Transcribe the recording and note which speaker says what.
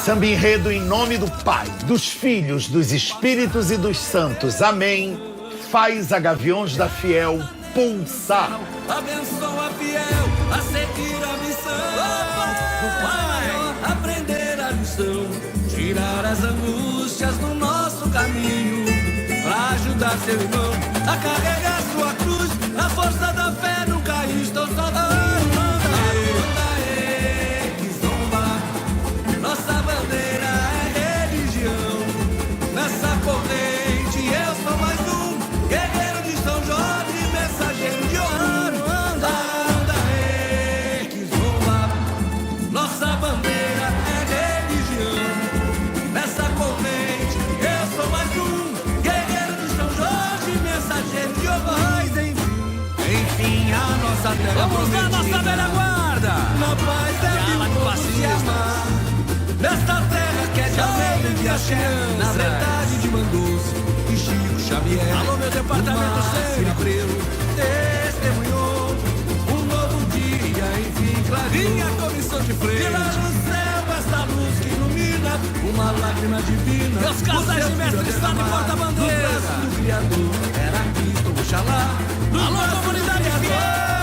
Speaker 1: Samba enredo em nome do Pai, dos Filhos, dos Espíritos e dos Santos. Amém. Faz a Gaviões da Fiel pulsar.
Speaker 2: Abençoa a fiel a seguir a missão. Vai aprender a lição, tirar as angústias do nosso caminho, pra ajudar seu irmão a carregar sua cruz. Na força da fé nunca estou sozinho. Nossa bandeira é religião. Nessa corrente eu sou mais um guerreiro de São Jorge, mensageiro de ouro. Anda, que zomba. Nossa bandeira é religião. Nessa corrente eu sou mais um guerreiro de São Jorge, mensageiro de ouro. Enfim, a nossa terra.
Speaker 3: Vamos lá, nossa velha guarda.
Speaker 2: Na paz é que o povo se amar. Nesta terra que é de almeida e de axé, na verdade de Manduce e Chico Xavier.
Speaker 3: Alô, meu departamento
Speaker 2: sempre abreu, testemunhou um novo dia, enfim, clareou.
Speaker 3: Vinha a comissão de frente.
Speaker 2: E lá no céu essa luz que ilumina, uma lágrima divina.
Speaker 3: Meus casais de mestre estão de porta-bandeira.
Speaker 2: No braço do Criador, era Cristo, Oxalá.
Speaker 3: Alô, comunidade fiel.